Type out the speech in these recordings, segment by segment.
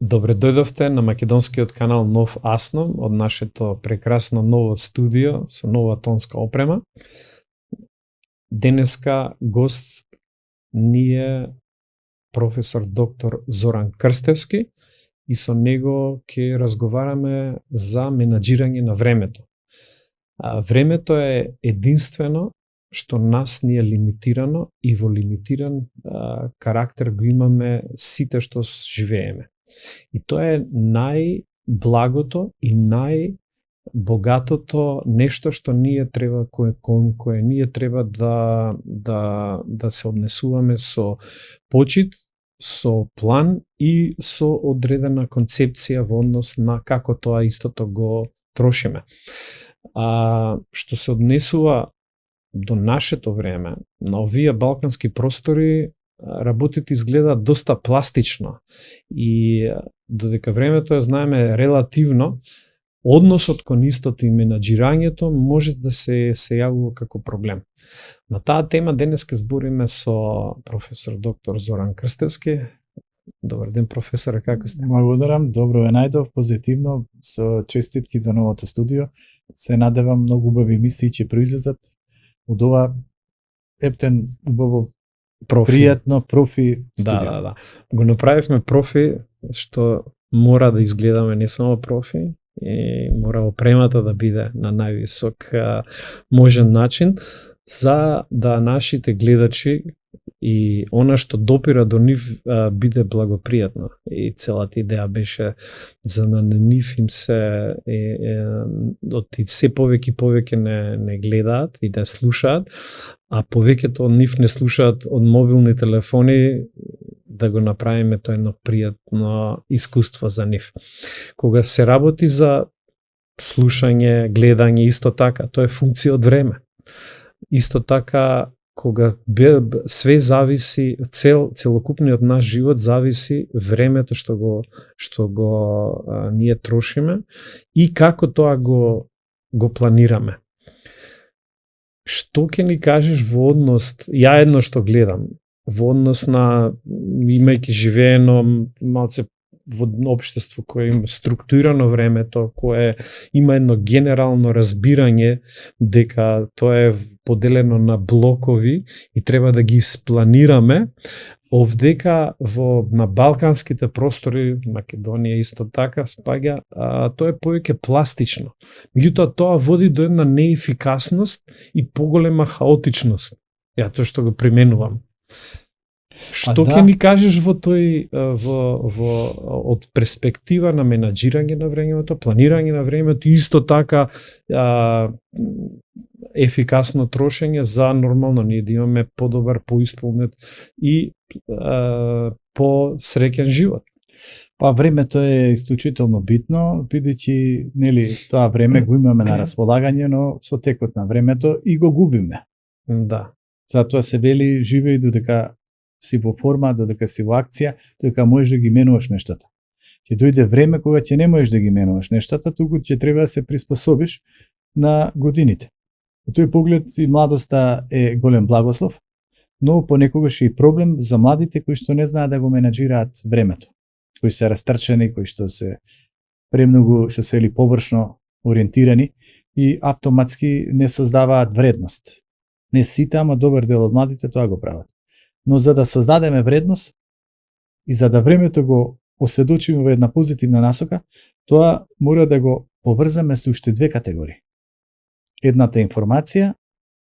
Добре дојдовте на македонскиот канал Нов Асном од нашето прекрасно ново студио со нова тонска опрема. Денеска гост ни е професор доктор Зоран Крстевски и со него ќе разговараме за менаџирање на времето. Времето е единствено што нас ни е лимитирано и во лимитиран карактер го имаме сите што живееме. И тоа е најблагото и најбогатото нешто што ние треба кое ние треба да се однесуваме со почит, со план и со одредена концепција во однос на како тоа истото го трошиме. Што се однесува до нашето време, на овие балкански простори, работите изгледаат доста пластично и додека времето знаеме релативно, односот кон истото и менаџирањето може да се јавува како проблем. На таа тема денес ќе збориме со професор доктор Зоран Крстевски. Добар ден, професоре, како сте? Благодарам, добро ве најдов, позитивно, со честитки за новото студио. Се надевам многу убави мисии ќе произлезат од ова ептен убаво пријатно профи студио. Да. Го направивме профи што мора да изгледаме не само профи, и мора опремата да биде на највисок можен начин за да нашите гледачи и она што допира до нив биде благопријатно. И целата идеја беше за да на нив им се се повеќе не гледаат и да слушаат, а повеќето од нив не слушаат од мобилни телефони, да го направиме тоа едно пријатно искуство за нив. Кога се работи за слушање, гледање, исто така, тоа е функција од време. Исто така, кога све зависи, целокупниот наш живот зависи времето што го ние трошиме и како тоа го планираме. Што ќе ни кажеш во однос, ја едно што гледам, во однос на, имајќи живеено малце во општество кое има структурирано времето, кое има едно генерално разбирање дека тоа е поделено на блокови и треба да ги испланираме, овдека на балканските простори, Македонија исто така спаѓа, тоа е повеќе пластично. Меѓутоа тоа води до една неефикасност и поголема хаотичност. Ја тоа што го применувам. Што ќе ни кажеш во тој од перспектива на менаџирање на времето, планирање на времето и исто така ефикасно трошење за нормално ние да имаме подобар, поисполнет и посреќен живот? Времето е исклучително битно, бидејќи тоа време го имаме на располагање, но со текот на времето и го губиме. Да. Затоа се вели живеј додека си во форма, додека си во акција, додека можеш да ги менуваш нештата. Ќе дојде време кога ќе не можеш да ги менуваш нештата, туку ќе треба да се приспособиш на годините. Во тој поглед и младоста е голем благослов, но понекогаш е и проблем за младите кои што не знаат да го менаџираат времето, кои се растрчани, кои што се премногу, што се или површно ориентирани и автоматски не создаваат вредност. Не сите, ама добар дел од младите тоа го прават. Но за да создадеме вредност и за да времето го осведочиме во една позитивна насока, тоа мора да го поврзаме со уште две категории. Едната е информација,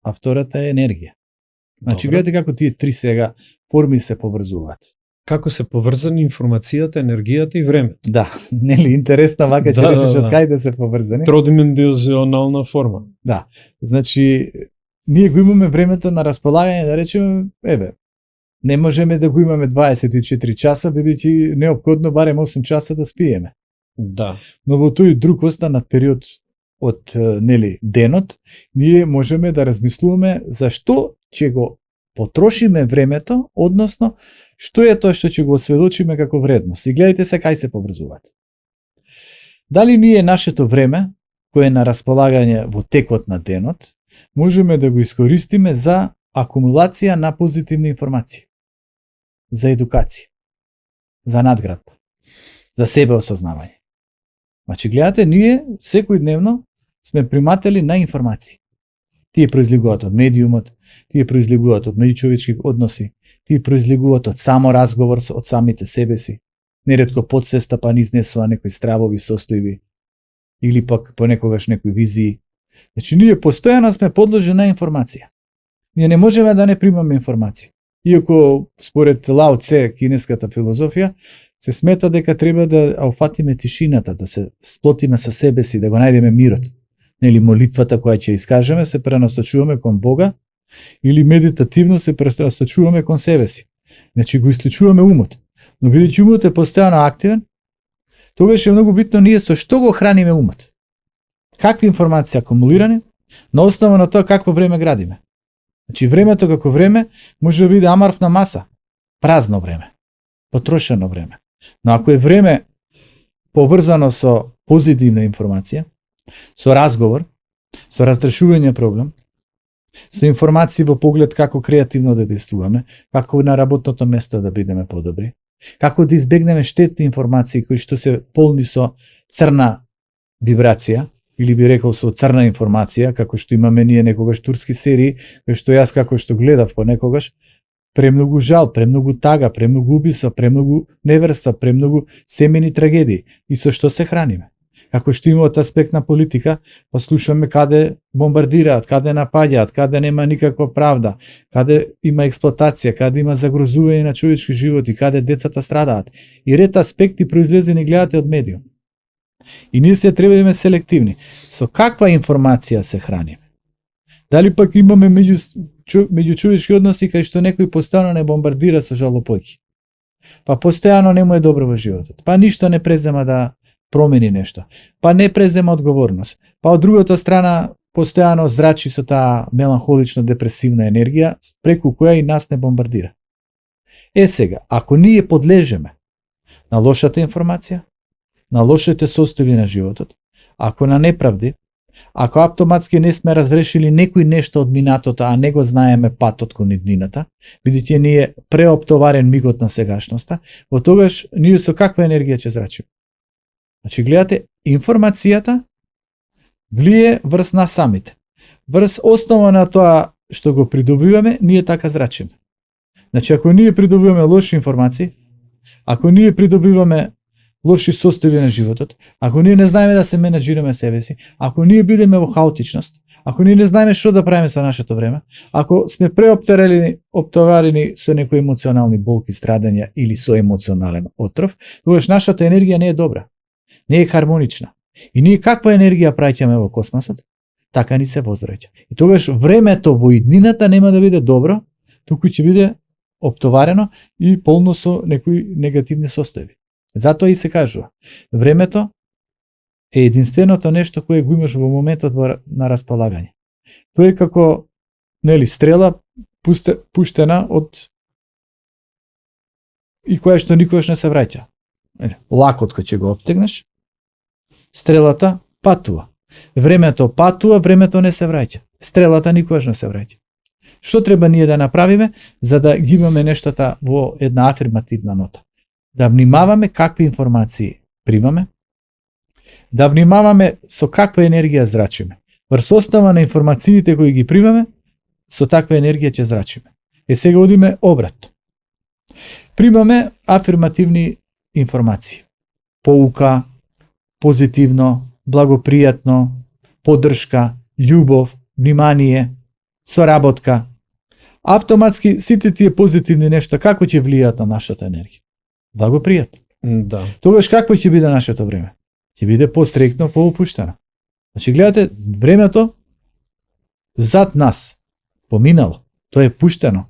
а втората е енергија. Значи, гледате како тие три сега форми се поврзуваат. Како се поврзани информацијата, енергијата и времето. Да, нели интересна вака ќе речеш од кај да се поврзани. Тродимензионална форма. Да, значи ние го имаме времето на располагање, да речеме, не можеме да го имаме 24 часа, бидејќи неопходно барем 8 часа да спиеме. Да. Но во тој друг останат период од денот, ние можеме да размислуваме зашто ќе го потрошиме времето, односно што е тоа што ќе го осведочиме како вредност. И гледайте се кај се поврзуваат. Дали ние нашето време, кое е на располагање во текот на денот, можеме да го искористиме за акумулација на позитивни информации, за едукација, за надградба. за себе осознавање. Значи, гледате, ние секојдневно сме приматели на информации. Тие произлегуваат од медиумот, тие произлегуваат од меѓучовечки односи, тие произлегуваат од само разговор од самите себе си. Неретко подсвеста па ни изнесува некои стравови, состојби, или пак понекогаш некои визии. Значи, ние постојано сме подложени на информација. Ние не можеме да не примаме информација. Иако, според Лао Цзе, кинеската филозофија, се смета дека треба да офатиме тишината, да се сплотиме со себе си, да го најдеме мирот. Нели молитвата која ќе искажеме, се пренасочуваме кон Бога, или медитативно се пренасочуваме кон себе си. Значи, го исклучуваме умот. Но бидејќи умот е постојано активен, тогаш е многу битно ние со што го храниме умот. Какви информации акумулирани, на основа на тоа какво време градиме. Значи, времето како време може да биде амарфна маса, празно време, потрошено време. Но ако е време поврзано со позитивна информација, со разговор, со разрешување проблем, со информации во поглед како креативно да действуваме, како на работното место да бидеме подобри, како да избегнеме штетни информации кои што се полни со црна вибрација, или би рекол со црна информација, како што имаме ние некогаш турски серии, кои што јас како што гледав понекогаш, премногу жал, премногу тага, премногу убиство, премногу неверства, премногу семени трагедии. И со што се храниме? Како што има од аспект на политика, па слушаме каде бомбардираат, каде напаѓаат, каде нема никаква правда, каде има експлоатација, каде има загрозување на човечки животи, каде децата страдаат. И ред аспекти произлезени гледате од медиум. И ние се треба да имаме селективни. Со каква информација се храниме? Дали пак имаме меѓучовечки односи кај што некој постојано не бомбардира со жалопојки? Па постојано не му е добро во животот. Па ништо не презема да промени нешто. Па не презема одговорност. Па од другата страна постојано зрачи со таа меланхолично депресивна енергија преку која и нас не бомбардира. Сега, ако ние подлежеме на лошата информација, на лошите состојби на животот, ако на неправди, ако автоматски не сме разрешили некој нешто од минатото, а не го знаеме патот кон иднината, бидејќи ни е преоптоварен мигот на сегашноста, во тогаш ние со каква енергија ќе зрачиме? Значи, гледате, информацијата влие врз нас самите. Врз основа на тоа што го придобиваме, ние така зрачиме. Значи, ако ние придобиваме лоши информации, ако ние придобиваме лоши состојби на животот, ако ние не знаеме да се менаџираме себе си, ако ние бидеме во хаотичност, ако ние не знаеме што да правиме со нашето време, ако сме преоптоварени со некои емоционални болки, страдања или со емоционален отров, тогаш нашата енергија не е добра, не е хармонична. И ние каква енергија праќаме во космосот, така ни се возвраќа. И тогаш времето во иднината нема да биде добро, туку ќе биде оптоварено и полно со некои негативни состојби. Затоа и се кажува, времето е единственото нешто кое го имаш во моментот на располагање. Тоа е како, нели, стрела пуштена од и која што никогаш не се враќа. Лакот кој ќе го оптегнеш, стрелата патува. Времето патува, времето не се враќа. Стрелата никогаш не се враќа. Што треба ние да направиме за да ги имаме нештата во една афирмативна нота? Да внимаваме какви информации примаме, да внимаваме со каква енергија зрачиме. Врз основа на информациите кои ги примаме, со таква енергија ќе зрачиме. Сега одиме обратно. Примаме афирмативни информации. Поука, позитивно, благопријатно, поддршка, љубов, внимание, соработка. Автоматски сите тие позитивни нешта како ќе влијаат на нашата енергија? Благопријатно. Да. Тогаш какво ќе биде нашето време? Ќе биде пострекно, поопуштено. Значи, гледате, времето зад нас, поминало, тоа е пуштено,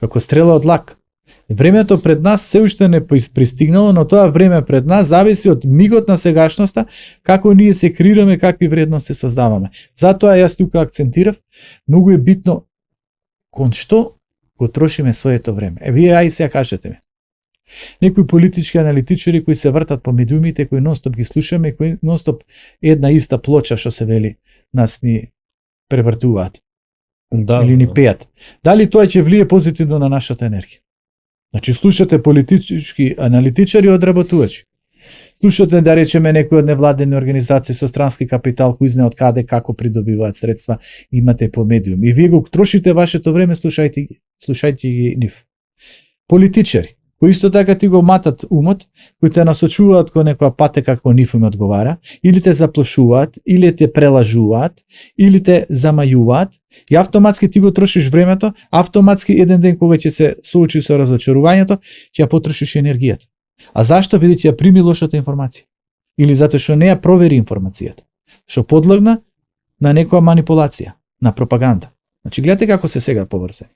како стрела од лак. Времето пред нас се уште не пристигнало, но тоа време пред нас зависи од мигот на сегашноста, како ние се креираме, какви вредности создаваме. Затоа јас тука акцентирав, многу е битно кон што го трошиме своето време. Вие ај сега кажете ми. Некои политички аналитичари кои се вртат по медиумите, кои нонстоп ги слушаме, кои нонстоп една иста плоча што се вели нас ни превртуваат. Да, или ни пеат. Дали тоа ќе влие позитивно на нашата енергија? Значи, слушате политички аналитичари одработувачи. слушате да речеме некои од невладени организации со странски капитал кои знае од каде како придобиваат средства, имате по медиум. И вие го трошите вашето време, слушајте ги нив. Политичари кои исто така ти го матат умот, кои те насочуваат кон некоја патека како нив им одговара, или те заплашуваат, или те прелажуваат, или те замајуваат, и автоматски ти го трошиш времето, автоматски еден ден кога ќе се соочи со разочарувањето, ќе ја потрошиш енергијата. А зашто? Бидејќи ја прими лошата информација. Или затоа што не ја провери информацијата. Што подлагна на некоја манипулација, на пропаганда. Значи гледате како се сега поврзани.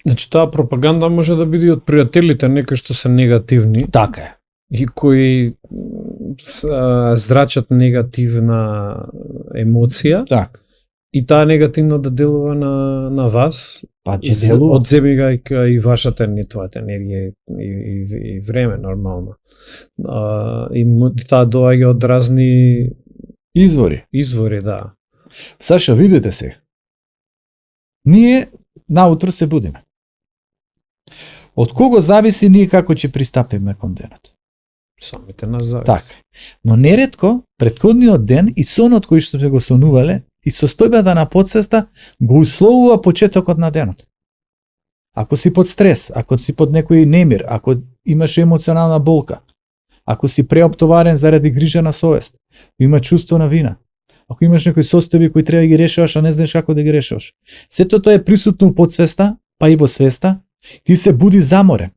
Значи таа пропаганда може да биде од пријателите некои што се негативни. Така е. И кои зрачат негативна емоција. Така. И таа негативно да делува на вас, Па ќе делува. одземигајќи и вашата твојата енергија и време нормално. И таа доаѓа од разни Извори, да. Саша, видите сега. Ние наутро се будиме. Од кого зависи ние како ќе пристапиме кон денот? Самите нас зависи. Така. Но неретко претходниот ден и сонот кој што се го сонувале и состојбата на подсвеста го условува почетокот на денот. Ако си под стрес, ако си под некој немир, ако имаш емоционална болка, ако си преоптоварен заради грижа на совест, има чувство на вина, ако имаш некои состојби кои треба да ги решаваш, а не знаеш како да ги решаваш, сето тоа е присутно у подсвеста, па и во свеста, ти се буди заморен,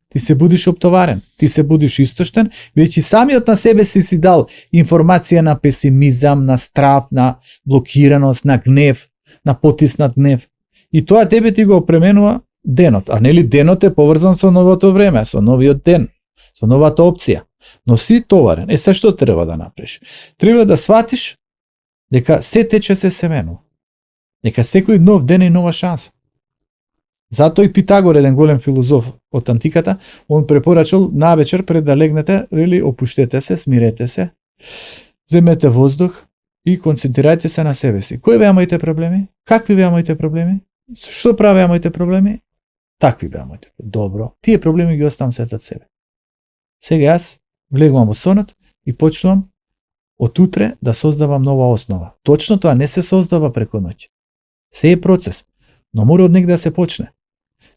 ти се будиш оптоварен, ти се будиш истоштен, веќе самиот на себе си дал информација на песимизам, на страв, на блокираност, на гнев, на потиснат гнев. И тоа тебе ти го опременува денот, а нели денот е поврзан со новото време, со новиот ден, со новата опција. Но си товарен. Се што треба да направиш? Треба да сватиш дека се тече се семено. Дека секој нов ден е нова шанса. Затоа и Питагор, еден голем филозоф од антиката, он препорачал навечер пред да легнете, вели опуштете се, смирете се, земете воздух и концентрирајте се на себе си. Кои беа моите проблеми? Какви беа моите проблеми? Што правеа моите проблеми? Такви беа моите. Добро. Тие проблеми ги оставам се за себе. Сега јас влегувам во сонот и почнувам од утре да создавам нова основа. Точно тоа не се создава преку ноќ. Се е процес, но мора од негде да се почне.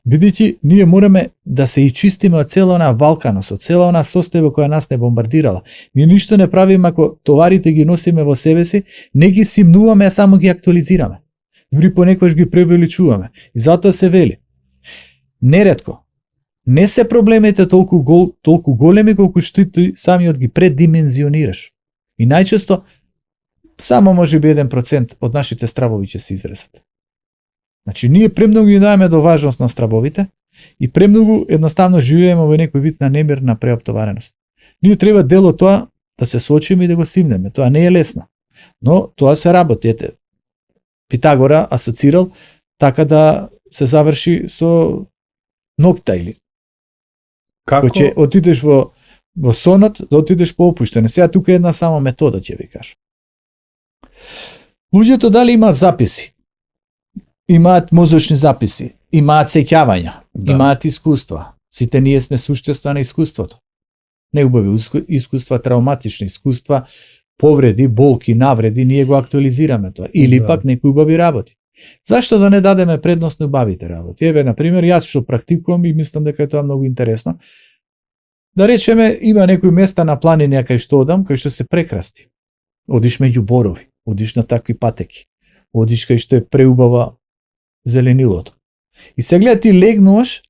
Бидејќи ние мораме да се и чистиме од цела онаа валканост, од цела онаа состојба која нас не бомбардирала. Ние ништо не правиме ако товарите ги носиме во себе си, не ги симнуваме, а само ги актуализираме. Дури понекогаш ги превеличуваме. И затоа се вели. Неретко не се проблемите толку големи колку што ти самиот ги предимензионираш. И најчесто само може би 1% од нашите стравови ќе се изресат. Значи, ние премногу ги даваме до важност на стравовите и премногу едноставно живееме во некој вид на немир, на преоптовареност. Ние треба дел од тоа да се соочиме и да го симнеме. Тоа не е лесно. Но тоа се работи. Ете, Питагора асоцирал така да се заврши со ноќта или Како? Кој ќе отидеш во сонот, да отидеш по опуштене. Сега тука е една само метода, ќе ви кажам. Луѓето дали имаат записи, имаат мозочни записи, имаат сеќавања, имаат искуства. Сите ние сме суштества на искуството. Неубави искуства, травматични искуства, повреди, болки, навреди, ние го актуализираме тоа. Или пак некои убави работи. Зашто да не дадеме предност на убавите работи? Еве, например, јас што практикувам и мислам дека е тоа многу интересно. Да речеме, има некои места на планина кај што одам, кај што се прекрасти. Одиш меѓу борови, одиш на такви патеки, одиш кај што е преубава зеленилото. И сега ти легнуваш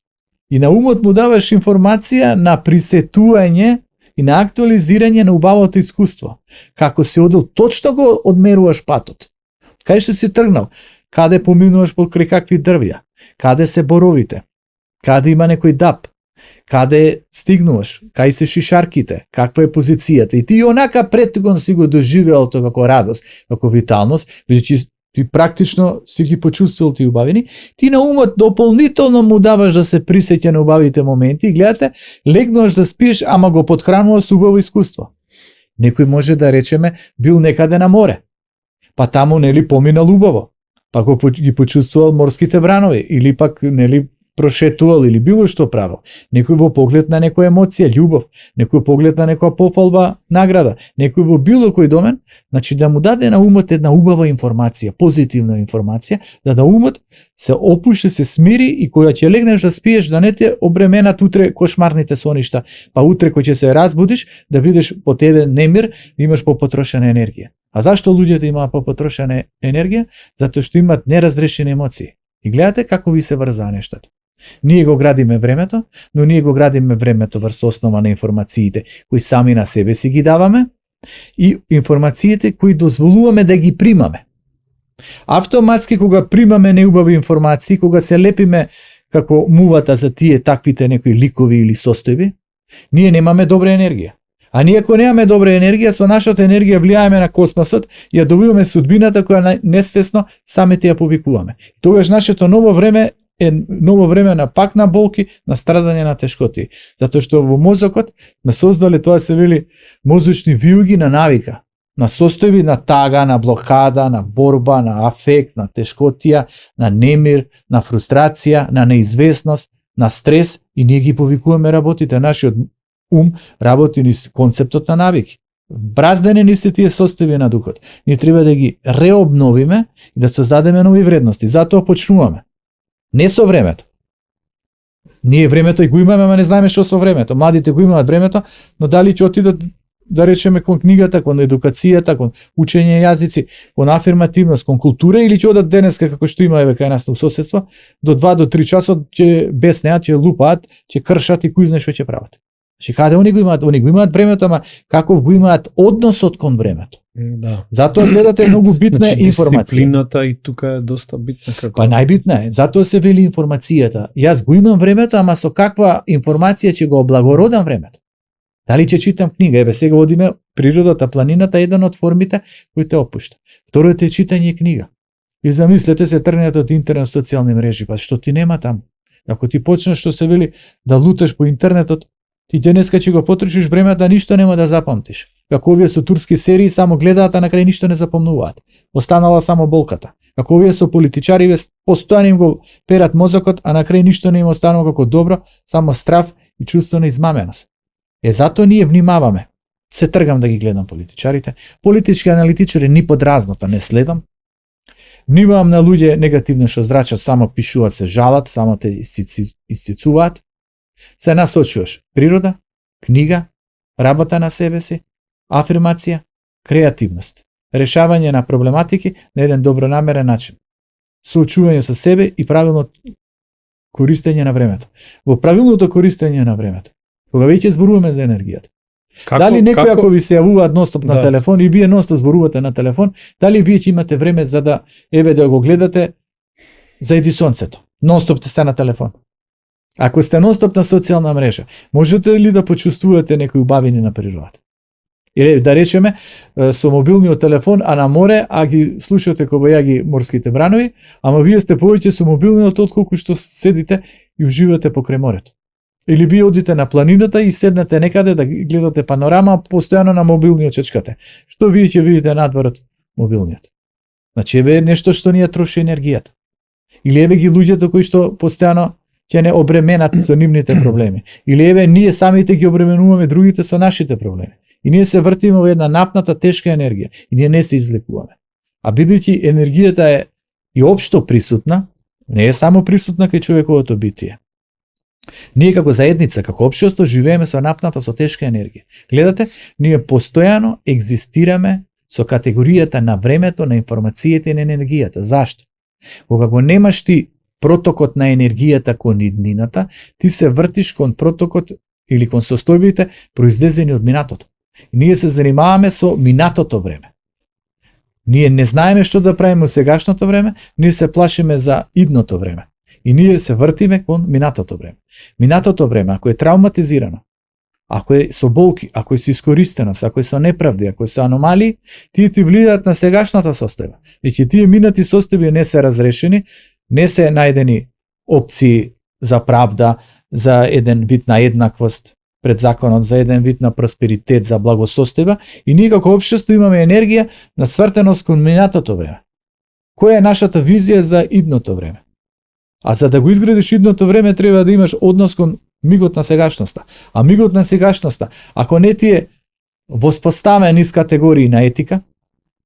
и на умот му даваш информација на присетување и на актуализирање на убавото искуство. Како си одел, точно го одмеруваш патот. Кај што си тргнал, каде поминуваш покрај какви дрвја, каде се боровите, каде има некој дап, каде стигнуваш, кај се шишарките, каква е позицијата. И ти онака претогон си го доживеал тоа како радост, како виталност, бидејќи ти практично си ги почувствувал ти убавини, ти на умот дополнително му даваш да се присеќа на убавите моменти и гледате, легнуваш да спиеш, ама го подхрануваш со убаво искуство. Некој може да речеме бил некаде на море, па таму нели поминал убаво, па ги почувствувал морските бранови, или пак нели прошетувал или било што правил, некој во поглед на некоја емоција, љубов, некој поглед на некоја пофалба, награда, некој во било кој домен, значи да му даде на умот една убава информација, позитивна информација, да умот се опушти, се смири и кога ќе легнеш да спиеш, да не те обременат утре кошмарните соништа, па утре кој ќе се разбудиш, да видиш по тебе немир, имаш попотрошена енергија. А зашто луѓето имаат попотрошена енергија? Затоа што имаат неразрешени емоции. И гледате како ви се врзаа нештата. Ние го градиме времето, но ние го градиме времето врз основа на информациите кои сами на себе си ги даваме и информациите кои дозволуваме да ги примаме. Автоматски кога примаме неубави информации, кога се лепиме како мувата за тие таквите некои ликови или состојби, ние немаме добра енергија. А ние ако немаме добра енергија, со нашата енергија влијаеме на космосот, ја добиваме судбината која несвесно самите ја повикуваме. Тогаш нашето ново време е ново време на пак на болки, на страдање, на тешкоти. Затоа што во мозокот сме создали, тоа се вели, мозочни виуги на навика, на состојби на тага, на блокада, на борба, на афект, на тешкотија, на немир, на фрустрација, на неизвестност, на стрес и ние ги повикуваме работите. Нашиот ум работи низ концептот на навики. Браздени ни се тие состојби на духот. Ние треба да ги реобновиме и да создадеме нови вредности. Затоа почнуваме. Не со времето. Ние времето и го имаме, ама не знаеме што со времето. Младите го имаат времето, но дали ќе отидат, да речеме, кон книгата, кон едукацијата, кон учење јазици, кон афирмативност, кон култура, или ќе одат денеска како што има еве кај нас во соседство, до 2 до 3 часот ќе беснеат, ќе лупаат, ќе кршат и кој знае што ќе прават. Значи каде они го имаат времето, ама како го имаат односот кон времето. Да. Затоа гледате многу битна информација. Дисциплината и тука е доста битна како. Па најбитна е, затоа се вели информацијата. Јас го имам времето, ама со каква информација ќе го облагородам времето? Дали ќе читам книга? Еве сега одиме природата, планината е еден од формите кои те опушта. Второто е читање книга. И замислете се тргнете од интернет, социјални мрежи, па што ти нема таму? Ако ти почнеш што се вели да луташ по интернетот, ти денеска ќе го потрошиш времето, ништо нема да запамтиш. Како овие со турски серии само гледаат, а на крај ништо не запомнуваат. Останала само болката. Како овие со политичари, постојано им го перат мозокот, а на крај ништо не им останува како добро, само страв и чувство на измаменост. Затоа ние внимаваме. Се тргам да ги гледам политичарите. Политички аналитичари ни под разнота не следам. Внимавам на луѓе негативно што зрачат, само пишуваат, се жалат, само те истицуваат. Се насочуваш природа, книга, работа на себе си, афирмација, креативност, решавање на проблематики на еден добронамерен начин, соочување со себе и правилно користење на времето. Во правилното користење на времето, кога веќе зборуваме за енергијата. Дали некој ако ви се јавуваат ностоп на телефон и вие ностоп зборувате на телефон, дали вие ќе имате време за да да го гледате заеди сонцето? Ностоп сте на телефон. Ако сте ностоп на социјална мрежа, можете ли да почувствувате некои убавини на природата? Или да речеме со мобилниот телефон, а на море, а ги слушате кобајаги морските бранови, ама вие сте повеќе со мобилниот отколку што седите и уживате покрај морето. Или вие одите на планината и седнете некаде да гледате панорама, постојано на мобилниот чечкате. Што вие ќе видите надворот мобилниот? Значи еве нешто што ни ја троши енергијата. Или еве ги луѓето кои што постојано ќе не обременат со нивните проблеми. Или еве ние самите ги обременуваме другите со нашите проблеми. И ние се вртиме во една напната тешка енергија и ние не се излекуваме. А бидејќи енергијата е и општо присутна, не е само присутна кај човековото битие. Ние како заедница, како општество живееме со напната, со тешка енергија. Гледате, ние постојано екзистираме со категоријата на времето, на информацијата и на енергијата. Зашто? Кога го немаш ти протокот на енергијата кон иднината, ти се вртиш кон протокот или кон состојбите произлезени од минатото. И ние се занимаваме со минатото време. Ние не знаеме што да правиме во сегашното време, ние се плашиме за идното време. И ние се вртиме кон минатото време. Минатото време, ако е травматизирано, ако е со болки, ако е со искористеност, ако е со неправди, ако е со аномалии, тие ти влијаат на сегашната состојба. Веќе тие минати состојби не се разрешени, не се најдени опции за правда, за еден вид на еднаквост пред законот, за еден вид на просперитет, за благосостојба, и ние како општество имаме енергија на свртеност кон минатото време. Која е нашата визија за идното време? А за да го изградиш идното време треба да имаш однос кон мигот на сегашноста. А мигот на сегашноста, ако не ти е воспоставен низ категории на етика,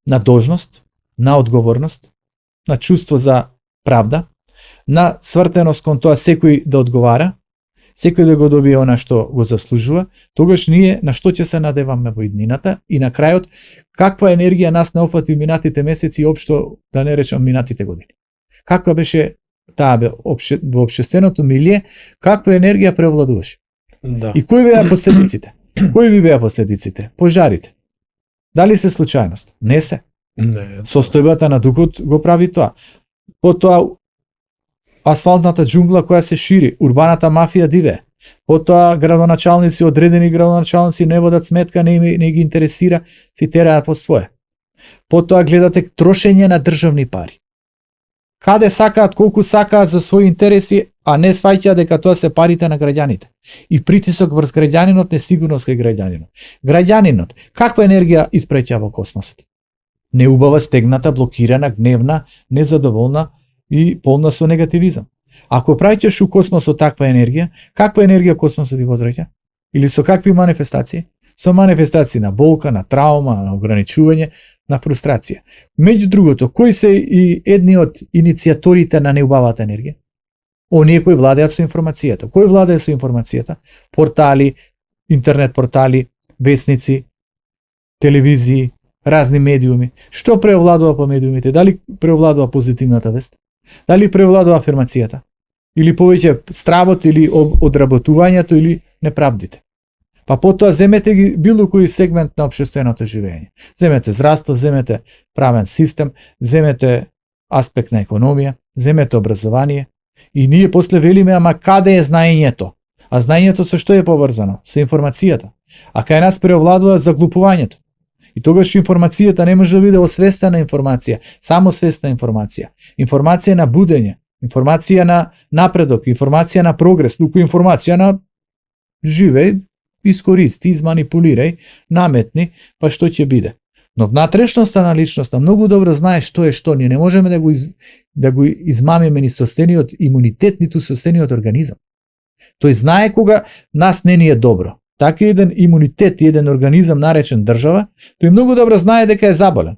на должност, на одговорност, на чувство за правда, на свртеност кон тоа секој да одговара, секој да го добие она што го заслужува, тогаш ние на што ќе се надеваме во иднината и на крајот каква енергија нас не опфати минатите месеци и општо да не речам минатите години. Каква беше таа во општественото милје, каква енергија превладуваше? Да. И кои беа последиците? Кои ви беа последиците? Пожарите. Дали се случајност? Не се. Не. Состојбата на духот го прави тоа. Потоа асфалтната џунгла која се шири, урбаната мафија диве. Потоа градоначалници, одредени градоначалници не водат сметка, не ги интересира, си тераат по свое. Потоа гледате трошење на државни пари. Каде сакаат, колку сакаат за своји интереси, а не сваќаат дека тоа се парите на граѓаните. И притисок врз граѓанинот, несигурност кај граѓанинот. Граѓанинот, каква енергија испреќа во космосот? Неубава, стегната, блокирана, гневна, незадоволна и полна со негативизам. Ако праќаш у космосот таква енергија, каква енергија космосот ти возвраќа? Или со какви манифестации? Со манифестации на болка, на траума, на ограничување, на фрустрација. Меѓу другото, кои се и едни од иницијаторите на неубавата енергија? Оние кои владеат со информацијата. Кои владеат со информацијата? Портали, интернет портали, весници, телевизии, разни медиуми. Што превладува по медиумите? Дали превладува позитивната вест? Дали превладува афирмацијата? Или повеќе стравот, или одработувањето, или неправдите? Па потоа земете ги било кој сегмент на општественото живење. Земете здравство, земете правен систем, земете аспект на економија, земете образование. И ние после велиме, ама каде е знаењето? А знаењето со што е поврзано? Со информацијата. А кај нас превладува заглупувањето. И тогаш информацијата не може да биде освестена информација, само свестна информација. Информација на будење, информација на напредок, информација на прогрес, туку информација на живеј, искористи, изманипулирај, наметни, па што ќе биде. Но внатрешноста на личноста многу добро знае што е што, ние не можеме да го измамиме ни состениот имунитет, ниту состениот организам. Тој знае кога нас не ни е добро. Така еден имунитет и еден организам наречен држава, тој многу добро знае дека е заболен.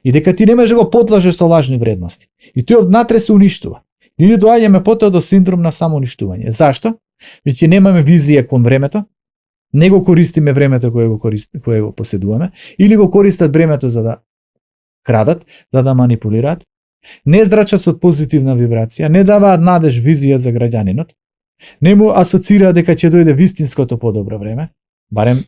И дека ти не можеш да го подлажеш со лажни вредности. И тој однатре се уништува. Ние доаѓаме потоа до синдром на самоуништување. Зашто? Веќе немаме визија кон времето, не го користиме времето кое го поседуваме, или го користат времето за да крадат, за да манипулираат, не зрачат со позитивна вибрација, не даваат надеж визија за граѓанинот, не му асоцираат дека ќе дојде вистинското подобро време, барем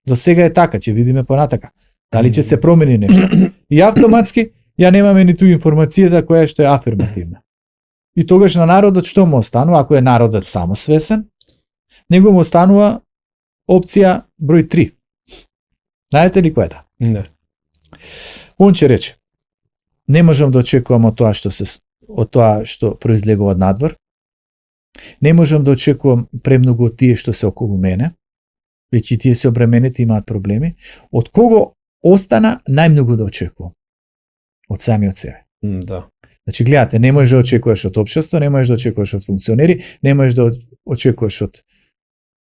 до сега е така, ќе видиме понатака, дали ќе се промени нешто. И автоматски ја немаме ниту информацијата која што е афирмативна. И тогаш на народот што му останува, ако е народот самосвесен, него му останува опција број 3. Знаете ли која е таа? Не. Он ќе рече: не можам да очекувам од тоа што произлегува надвор. Не можам да очекувам премногу од тие што се околу мене, веќе тие се обременети, имаат проблеми. Од кого остана најмногу да очекувам? Од самиот себе. Да. Значи, гледате, не можеш да очекуваш од општество, не можеш да очекуваш од функционери, не можеш да очекуваш од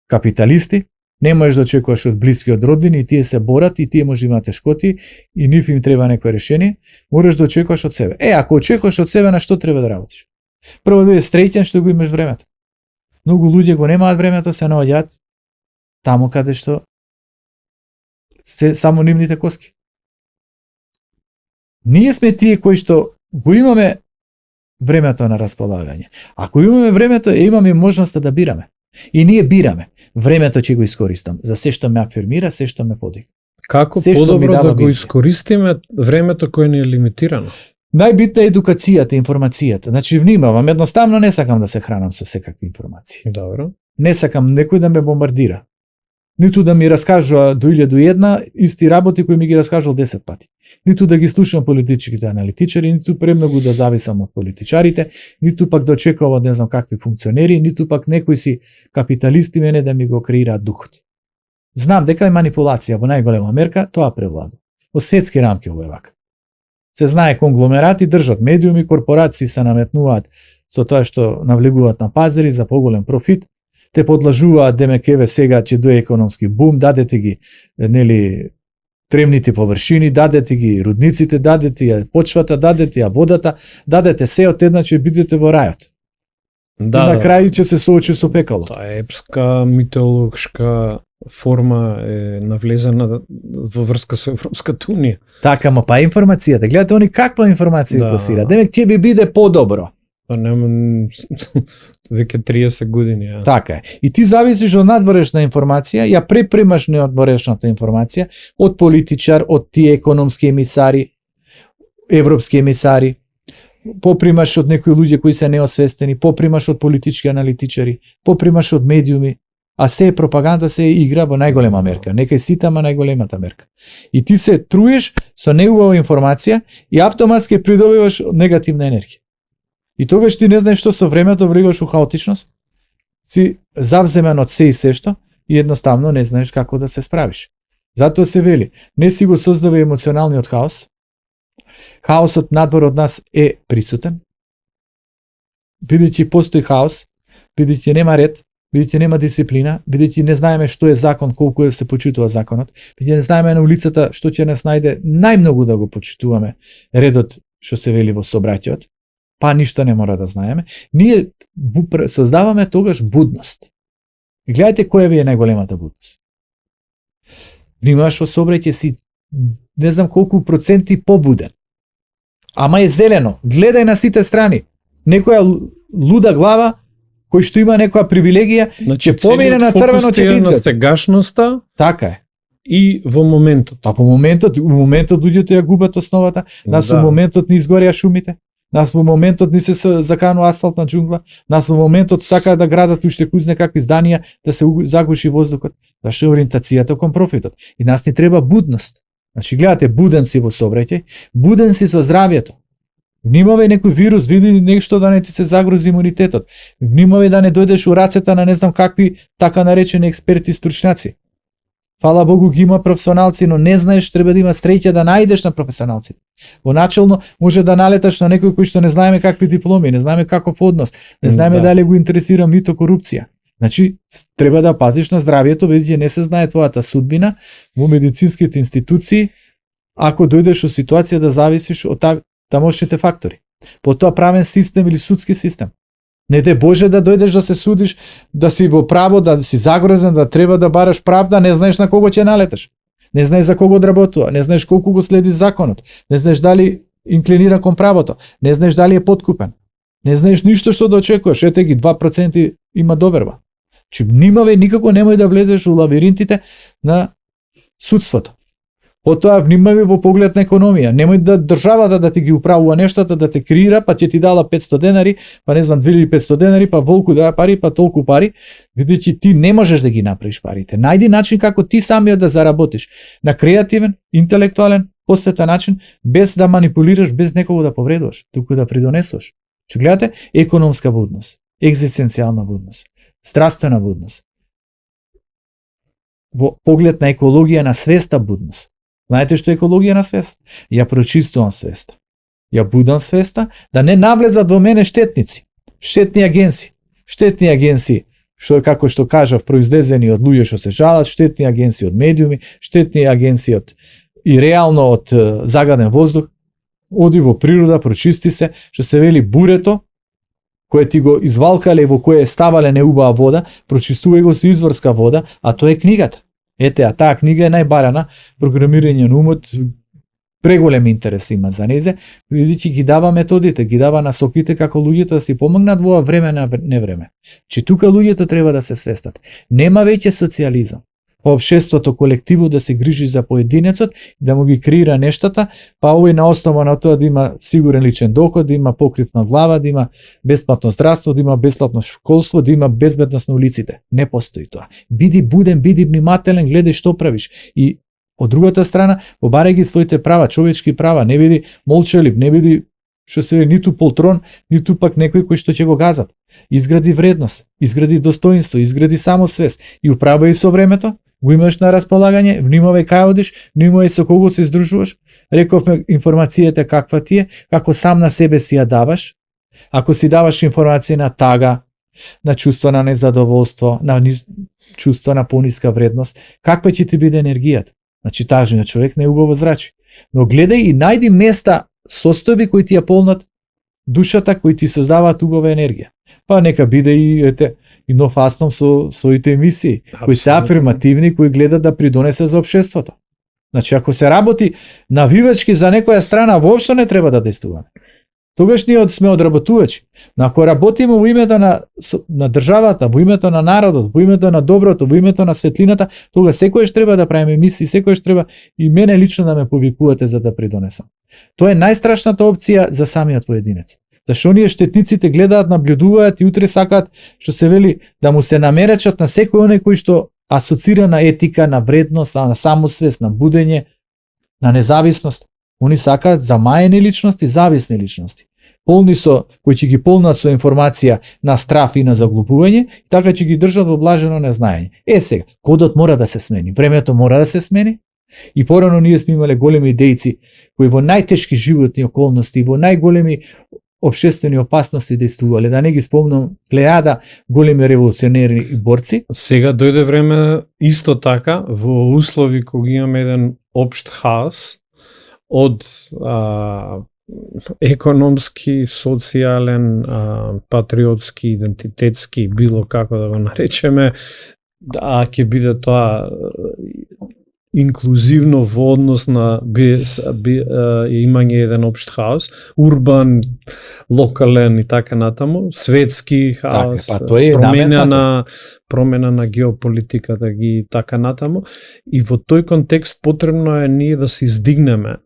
капиталисти, не можеш да очекуваш од блиски, од родини, и тие се борат, и тие може имаат тешкоти, и нив им треба некој решение, можеш да очекуваш од себе. Ако очекуваш од себе, на што треба да работиш? Прво да биде среќен што го имаш времето. Многу луѓе го немаат времето, се наоѓаат таму каде што се само нивните коски. Ние сме тие кои што го имаме времето на располагање. Ако имаме времето, имаме можноста да бираме. И ние бираме. Времето ќе го искористам за се што ме афирмира, се што ме подига. Како Се што ми подобро дава да го визија. искористиме времето кое ни е лимитирано? Најбитна е едукацијата, информацијата. Значи, внимавам, едноставно не сакам да се хранам со секакви информации. Добро. Не сакам некој да ме бомбардира. Ниту да ми раскажува до 1001 исти работи кои ми ги раскажувал 10 пати. Ниту да ги слушам политичките аналитичари, ниту премногу да зависам од политичарите, ниту пак да очекувам од не знам какви функционери, ниту пак некои си капиталисти мене да ми го креираат духот. Знам дека е манипулација во најголема мерка, тоа превладува. Во светски рамки ово е вака. Се знае, конгломерати држат медиуми, корпорации се наметнуваат со тоа што навлегуваат на пазари за поголем профит, те подлажуваат демекеве сега ќе дое економски бум, дадете ги нели тремните површини, дадете ги рудниците, дадете ја почвата, дадете ја водата, дадете се од една ќе бидете во рајот. Да, и на крај ќе се соочи со пекалото. Таа епска митолошка форма е навлезена во врска со Европската унија. Така, ма па информацијата, гледате они каква информација пласира. Демек ќе би биде подобро. Па нема веќе 30 години. Ja. Така е. И ти зависиш од надворешна информација, ја препримаш надворешната информација од политичар, од тие економски емисари, европски емисари, попримаш од некои луѓе кои се неосвестени, попримаш од политички аналитичари, попримаш од медиуми, а се е пропаганда, се е игра во најголема мерка. Нека сите, ама најголемата мерка. И ти се труеш со неубава информација и автоматски придобиваш негативна енергија. И тогаш ти не знаеш што со времето влегаш у хаотичност, си завземен од се и се што и едноставно не знаеш како да се справиш. Затоа се вели, не си го создава емоционалниот хаос. Хаосот надвор од нас е присутен. Бидејќи постои хаос, бидејќи нема ред, бидејќи нема дисциплина, бидејќи не знаеме што е закон, колку се почитува законот, бидејќи не знаеме на улицата што ќе нас најде, најмногу да го почитуваме редот што се вели во собраќајот, па ништо не мора да знаеме, ние создаваме тогаш будност. И гледајте која ви е најголемата будност. Внимаваш во собраќај си не знам колку проценти побуден. Ама е зелено, гледај на сите страни. Некоја луда глава кој што има некоја привилегија, ќе помине на црвено, ќе ти изгади. На сегашноста. Така е. И во моментот. Па во моментот луѓето ја губат основата, нас во моментот ни изгореа шумите, нас во моментот ни се заканува асфалтна џунгла, нас во моментот сакаат да градат уште кузне какви зданија, да се загуши воздухот, зашто е ориентацијата кон профитот. И нас ни треба будност. Значи гледате, буден си во собраќај, буден си со здравјето. Внимавај некој вирус, види нешто да не ти се загрози имунитетот. Внимавај да не дојдеш у рацета на не знам какви така наречени експерти и стручњаци. Фала Богу ги има професионалци, но не знаеш, треба да има среќа да најдеш на професионалците. Во начално може да налеташ на некој кој што не знаеме какви дипломи, не знаеме каков однос, не знаеме дали го интересира мито, корупција. Значи, треба да пазиш на здравјето, бидејќи не се знае твојата судбина во медицинските институции, ако дојдеш во ситуација да зависиш од тамошните фактори. Потоа правен систем или судски систем. Не те Боже да дојдеш да се судиш, да си во право, да си загрозен, да треба да бараш правда, не знаеш на кого ќе налеташ. Не знаеш за кого одработува, не знаеш колку го следи законот, не знаеш дали инклинира кон правото, не знаеш дали е подкупен. Не знаеш ништо што да очекуваш, ете ги 2% има доверба. Чи внимавај, никако немој да влезеш у лавиринтите на судството. Потоа внимавај во поглед на економија. Немој да државата да ти ги управува нештата, да те креира, па ќе ти дала 500 денари, па не знам 2500 денари, па волку да пари, па толку пари, бидејќи ти не можеш да ги направиш парите. Најди начин како ти самиот да заработиш на креативен, интелектуален, посветен начин, без да манипулираш, без некого да повредуваш, туку да придонесуваш. Че гледате, економска будност, екзистенцијална будност, здравствена будност. Во поглед на екологија на свеста будност. Знаете што е екологија на свест? Ја прочистувам свеста. Ја будам свеста да не навлезат во мене штетници, штетни агенции. Штетни агенции, што како што кажав, произлезени од луѓе што се жалат, штетни агенции од медиуми, штетни агенции од и реално од загаден воздух. Оди во природа, прочисти се, што се вели бурето, кое ти го извалкале, во кое ставале неубава вода, прочистувај го со изворска вода, а тоа е книгата. Ете, а таа книга е најбарана, програмирање на умот, преголем интерес има за незе, бидејќи ги дава методите, ги дава насоките како луѓето да си помогнат во време на невреме. Че тука луѓето треба да се свестат. Нема веќе социјализам. Општеството, колективот да се грижи за поединецот, да му ги креира нештата, па овој на основа на тоа да има сигурен личен доход, да има покрив на глава, да има бесплатно здравство, да има бесплатно школство, да има безбедност на улиците. Не постои тоа. Биди буден, биди внимателен, гледај што правиш. И од другата страна, побарај ги своите права, човечки права, не биди молчалив, не биди што се ниту полтрон, ниту пак некој кој што ќе го газат. Изгради вредност, изгради достоинство, изгради самосвест и управај со времето. Го имаш на располагање, внимавај кај одиш, внимавај со кого се издружуваш. Рековме информацијата каква ти е, како сам на себе си ја даваш, Ако си даваш информација на тага, на чувство на незадоволство, на чувство на пониска вредност, каква ќе ти биде енергијата? Значи, тажниот човек не убаво зрачи. Но гледај и најди места, состојби кои ти ја полнат душата, кои ти создаваат убава енергија. Па нека биде и нов астом со своите емисии, кои се афирмативни, кои гледат да придонесе за општеството. Значи, ако се работи навивачки за некоја страна, воопшто не треба да действуваме. Тогаш ние сме одработувачи. Но ако работиме во името на државата, во името на народот, во името на доброто, во името на светлината, тога секојаш треба да правиме емисии, секојаш треба и мене лично да ме повикувате за да придонесам. Тоа е најстрашната опција за самиот поединец. Зашто оние штетниците гледаат, наблюдуваат и утре сакаат, што се вели, да му се намеречат на секој оној кој што асоцира на етика, на вредност, на самосвест, на будење, на независност. Они сакаат замаени личности, зависни личности. Полни со, кои ќе ги полнат со информација на страф и на заглупување, и така ќе ги држат во блажено незнаење. Сега, кодот мора да се смени, времето мора да се смени, и порано ние сме имале големи дејци, кои во најтешки животни околности, во најголеми општествени опасности действувале, да не ги спомнам плејада големи револуционери и борци. Сега дојде време исто така, во услови кога имаме еден општ хаос, од економски, социјален, патриотски, идентитетски, било како да го наречеме, а ќе биде тоа инклузивно во однос на имање еден општ хаос, урбан, локален и така натаму, светски хаос, промена на геополитиката и така натаму. И во тој контекст потребно е ние да се издигнеме.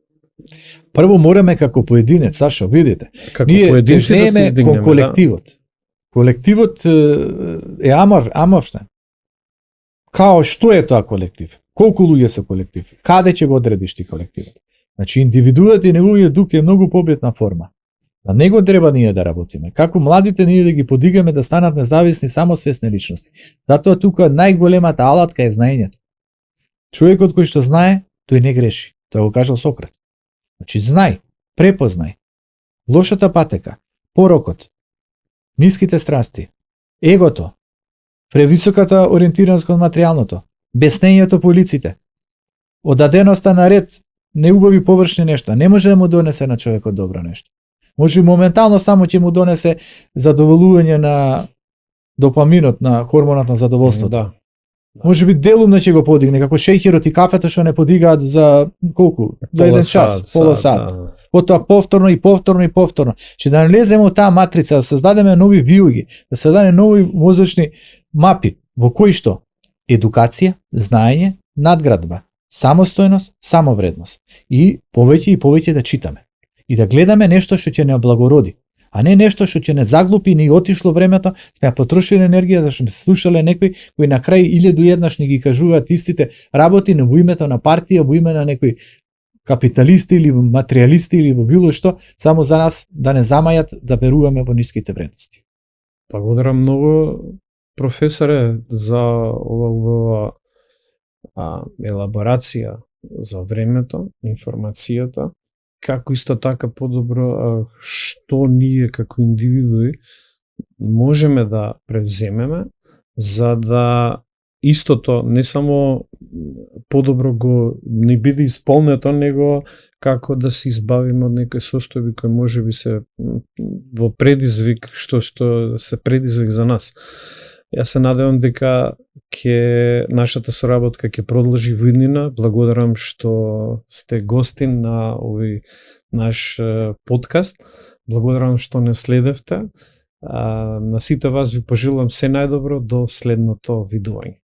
Прво мораме како поединец, Сашо, видите. Како ние поединци да се издигнеме, кон колективот. Да. Колективот е аморфен. Као што е тоа колектив? Колку луѓе се колектив? Каде ќе го одредиш ти колективот? Значи, индивидуот и неговиот дух е многу побитна форма. На него треба ние да работиме. Како младите ние да ги подигаме да станат независни, самосвесни личности. Затоа тука најголемата алатка е знаењето. Човекот кој што знае, тој не греши. Тоа го кажал Сократ. Значи, знај, препознај. Лошата патека, порокот, ниските страсти, егото, превисоката ориентираност кон материјалното, беснењето по улиците, одаденоста на ред, неубави површни нешта, не може да му донесе на човекот добро нешто. Може моментално само ќе му донесе задоволување на допаминот, на хормонот на задоволството. Да. Може би делумно ќе го подигне, како шеќерот и кафето што не подигаат за колку? За еден час, пола сат. Потоа повторно и повторно и повторно. Че да влеземе во таа матрица, да создадеме нови виуги, да создадеме нови мозочни мапи, во кои што? Едукација, знаење, надградба, самостојност, самовредност. И повеќе да читаме. И да гледаме нешто што ќе не облагороди. А не нешто што ќе не заглупи, ни отишло времето, сме потрошили енергија, зашто сме слушале некои кои на крај 1001 ни ги кажуваат истите работи, но во името на партија, во име на некои капиталисти или материјалисти или во било што, само за нас да не замајат да веруваме во ниските вредности. Благодарам многу, професоре, за ова елаборација за времето, информацијата, како исто така подобро што ние како индивидуи можеме да превземеме за да истото не само подобро го не биде исполнето, него како да се избавиме од некои состојби кои можеби се во предизвик, што се предизвик за нас. Јас се надевам дека нашата соработка ќе продолжи во иднина. Благодарам што сте гостин на овој наш подкаст. Благодарам што не следевте. На сите вас ви пожелувам се најдобро до следното видување.